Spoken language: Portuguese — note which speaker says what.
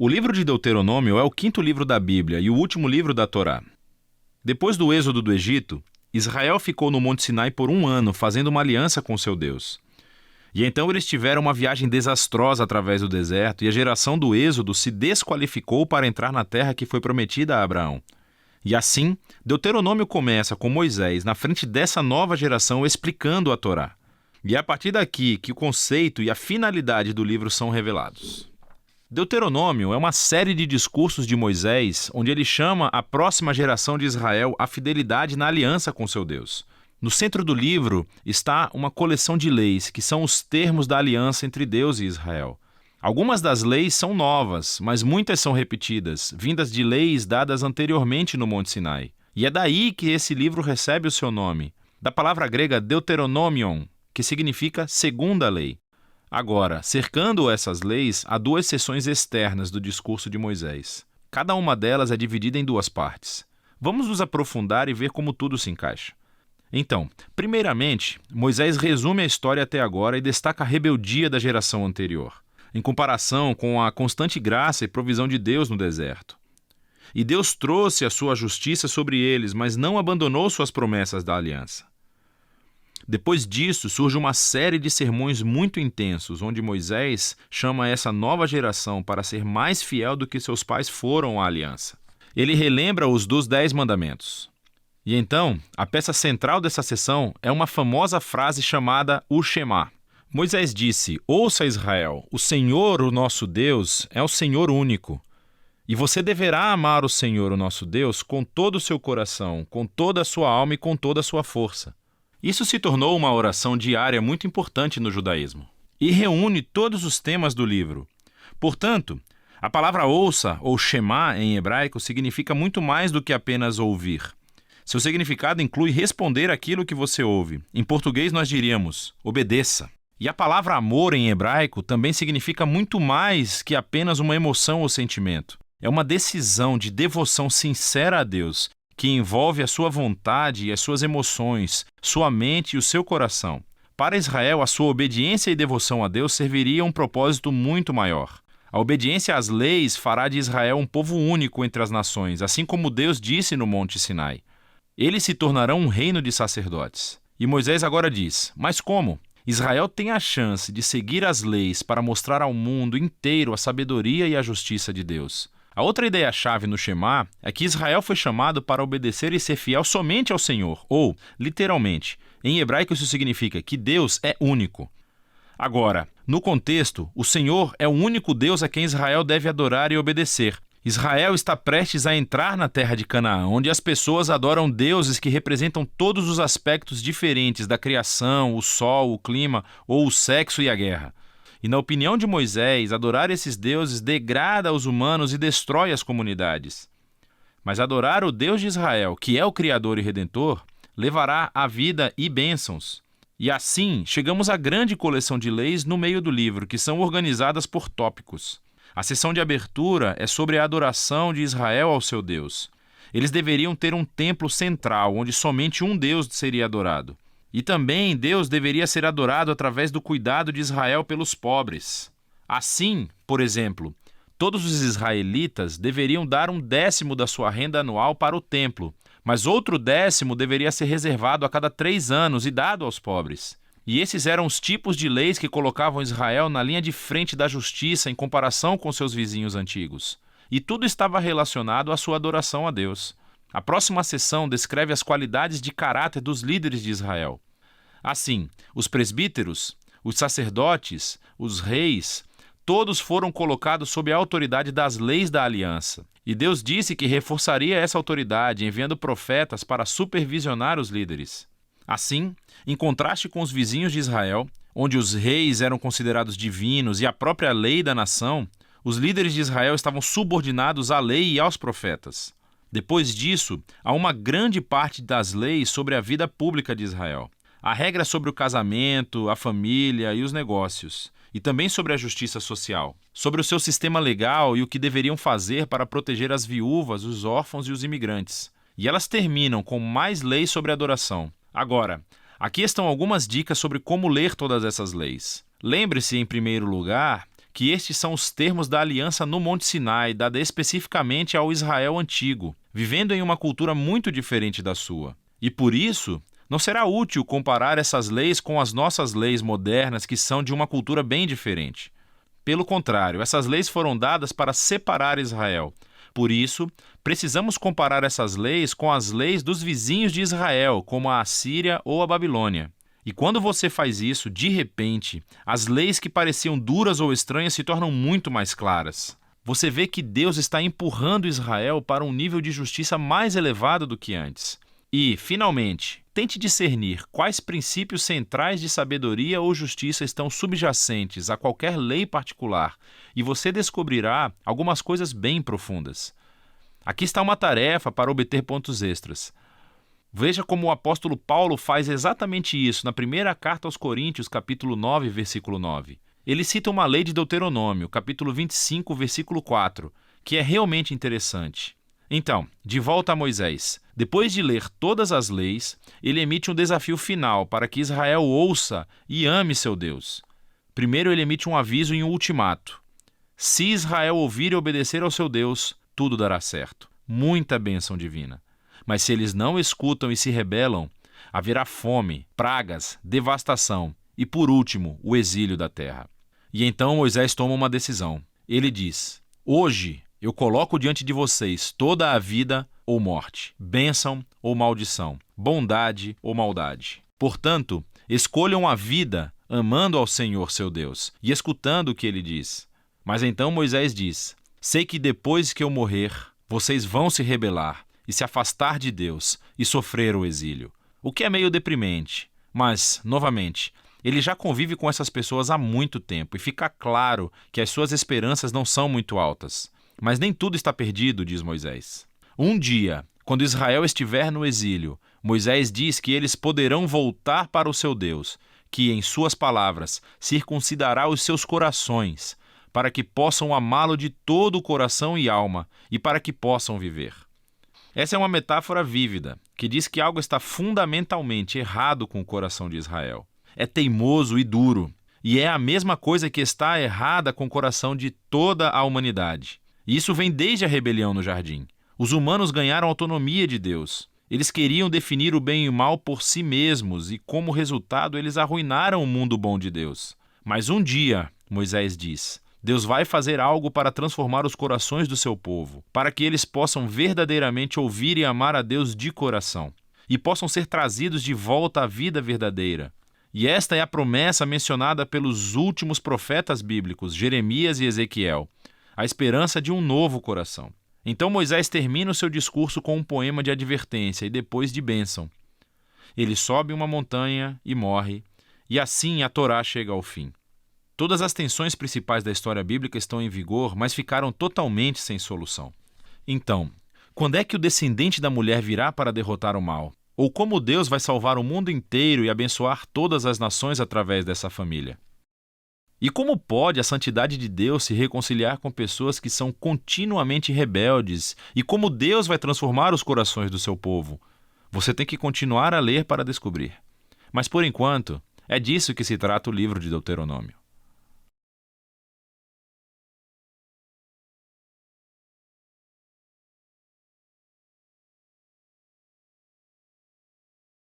Speaker 1: O livro de Deuteronômio é o quinto livro da Bíblia e o último livro da Torá. Depois do êxodo do Egito, Israel ficou no Monte Sinai por 1 ano, fazendo uma aliança com seu Deus. E então eles tiveram uma viagem desastrosa através do deserto, e a geração do êxodo se desqualificou para entrar na terra que foi prometida a Abraão. E assim, Deuteronômio começa com Moisés na frente dessa nova geração explicando a Torá. E é a partir daqui que o conceito e a finalidade do livro são revelados. Deuteronômio é uma série de discursos de Moisés, onde ele chama a próxima geração de Israel à fidelidade na aliança com seu Deus. No centro do livro está uma coleção de leis, que são os termos da aliança entre Deus e Israel. Algumas das leis são novas, mas muitas são repetidas, vindas de leis dadas anteriormente no Monte Sinai. E é daí que esse livro recebe o seu nome, da palavra grega Deuteronomion, que significa segunda lei. Agora, cercando essas leis, há 2 seções externas do discurso de Moisés. Cada uma delas é dividida em 2 partes. Vamos nos aprofundar e ver como tudo se encaixa. Então, primeiramente, Moisés resume a história até agora e destaca a rebeldia da geração anterior, em comparação com a constante graça e provisão de Deus no deserto. E Deus trouxe a sua justiça sobre eles, mas não abandonou suas promessas da aliança. Depois disso, surge uma série de sermões muito intensos, onde Moisés chama essa nova geração para ser mais fiel do que seus pais foram à aliança. Ele relembra-os dos 10 mandamentos. E então, a peça central dessa sessão é uma famosa frase chamada o Shema. Moisés disse: "Ouça, Israel, o Senhor, o nosso Deus, é o Senhor único. E você deverá amar o Senhor, o nosso Deus, com todo o seu coração, com toda a sua alma e com toda a sua força." Isso se tornou uma oração diária muito importante no judaísmo e reúne todos os temas do livro. Portanto, a palavra ouça, ou Shema em hebraico, significa muito mais do que apenas ouvir. Seu significado inclui responder aquilo que você ouve. Em português nós diríamos, obedeça. E a palavra amor em hebraico também significa muito mais que apenas uma emoção ou sentimento. É uma decisão de devoção sincera a Deus, que envolve a sua vontade e as suas emoções, sua mente e o seu coração. Para Israel, a sua obediência e devoção a Deus serviria a um propósito muito maior. A obediência às leis fará de Israel um povo único entre as nações, assim como Deus disse no Monte Sinai. Eles se tornarão um reino de sacerdotes. E Moisés agora diz: mas como? Israel tem a chance de seguir as leis para mostrar ao mundo inteiro a sabedoria e a justiça de Deus. A outra ideia-chave no Shema é que Israel foi chamado para obedecer e ser fiel somente ao Senhor, ou, literalmente, em hebraico isso significa que Deus é único. Agora, no contexto, o Senhor é o único Deus a quem Israel deve adorar e obedecer. Israel está prestes a entrar na terra de Canaã, onde as pessoas adoram deuses que representam todos os aspectos diferentes da criação, o sol, o clima ou o sexo e a guerra. E na opinião de Moisés, adorar esses deuses degrada os humanos e destrói as comunidades. Mas adorar o Deus de Israel, que é o Criador e Redentor, levará a vida e bênçãos. E assim, chegamos à grande coleção de leis no meio do livro, que são organizadas por tópicos. A sessão de abertura é sobre a adoração de Israel ao seu Deus. Eles deveriam ter um templo central, onde somente um Deus seria adorado. E também Deus deveria ser adorado através do cuidado de Israel pelos pobres. Assim, por exemplo, todos os israelitas deveriam dar 1/10 da sua renda anual para o templo, mas outro 10º deveria ser reservado a cada 3 anos e dado aos pobres. E esses eram os tipos de leis que colocavam Israel na linha de frente da justiça em comparação com seus vizinhos antigos. E tudo estava relacionado à sua adoração a Deus. A próxima sessão descreve as qualidades de caráter dos líderes de Israel. Assim, os presbíteros, os sacerdotes, os reis, todos foram colocados sob a autoridade das leis da aliança. E Deus disse que reforçaria essa autoridade, enviando profetas para supervisionar os líderes. Assim, em contraste com os vizinhos de Israel, onde os reis eram considerados divinos e a própria lei da nação, os líderes de Israel estavam subordinados à lei e aos profetas. Depois disso, há uma grande parte das leis sobre a vida pública de Israel. Há regras sobre o casamento, a família e os negócios, e também sobre a justiça social, sobre o seu sistema legal e o que deveriam fazer para proteger as viúvas, os órfãos e os imigrantes. E elas terminam com mais leis sobre adoração. Agora, aqui estão algumas dicas sobre como ler todas essas leis. Lembre-se, em primeiro lugar, que estes são os termos da aliança no Monte Sinai, dada especificamente ao Israel antigo, vivendo em uma cultura muito diferente da sua. E por isso, não será útil comparar essas leis com as nossas leis modernas, que são de uma cultura bem diferente. Pelo contrário, essas leis foram dadas para separar Israel. Por isso, precisamos comparar essas leis com as leis dos vizinhos de Israel, como a Assíria ou a Babilônia. E quando você faz isso, de repente, as leis que pareciam duras ou estranhas se tornam muito mais claras. Você vê que Deus está empurrando Israel para um nível de justiça mais elevado do que antes. E, finalmente, tente discernir quais princípios centrais de sabedoria ou justiça estão subjacentes a qualquer lei particular, e você descobrirá algumas coisas bem profundas. Aqui está uma tarefa para obter pontos extras. Veja como o apóstolo Paulo faz exatamente isso na primeira carta aos Coríntios, capítulo 9, versículo 9. Ele cita uma lei de Deuteronômio, capítulo 25, versículo 4, que é realmente interessante. Então, de volta a Moisés. Depois de ler todas as leis, ele emite um desafio final para que Israel ouça e ame seu Deus. Primeiro, ele emite um aviso e um ultimato. Se Israel ouvir e obedecer ao seu Deus, tudo dará certo. Muita bênção divina. Mas se eles não escutam e se rebelam, haverá fome, pragas, devastação e, por último, o exílio da terra. E então Moisés toma uma decisão. Ele diz: hoje eu coloco diante de vocês toda a vida ou morte, bênção ou maldição, bondade ou maldade. Portanto, escolham a vida amando ao Senhor seu Deus e escutando o que ele diz. Mas então Moisés diz: sei que depois que eu morrer, vocês vão se rebelar e se afastar de Deus e sofrer o exílio. O que é meio deprimente, mas, novamente, ele já convive com essas pessoas há muito tempo e fica claro que as suas esperanças não são muito altas. Mas nem tudo está perdido, diz Moisés. Um dia, quando Israel estiver no exílio, Moisés diz que eles poderão voltar para o seu Deus, que, em suas palavras, circuncidará os seus corações, para que possam amá-lo de todo o coração e alma, e para que possam viver. Essa é uma metáfora vívida, que diz que algo está fundamentalmente errado com o coração de Israel. É teimoso e duro, e é a mesma coisa que está errada com o coração de toda a humanidade. E isso vem desde a rebelião no jardim. Os humanos ganharam autonomia de Deus. Eles queriam definir o bem e o mal por si mesmos e, como resultado, eles arruinaram o mundo bom de Deus. Mas um dia, Moisés diz, Deus vai fazer algo para transformar os corações do seu povo, para que eles possam verdadeiramente ouvir e amar a Deus de coração, e possam ser trazidos de volta à vida verdadeira. E esta é a promessa mencionada pelos últimos profetas bíblicos, Jeremias e Ezequiel, a esperança de um novo coração. Então Moisés termina o seu discurso com um poema de advertência e depois de bênção. Ele sobe uma montanha e morre, e assim a Torá chega ao fim. Todas as tensões principais da história bíblica estão em vigor, mas ficaram totalmente sem solução. Então, quando é que o descendente da mulher virá para derrotar o mal? Ou como Deus vai salvar o mundo inteiro e abençoar todas as nações através dessa família? E como pode a santidade de Deus se reconciliar com pessoas que são continuamente rebeldes? E como Deus vai transformar os corações do seu povo? Você tem que continuar a ler para descobrir. Mas por enquanto, é disso que se trata o livro de Deuteronômio.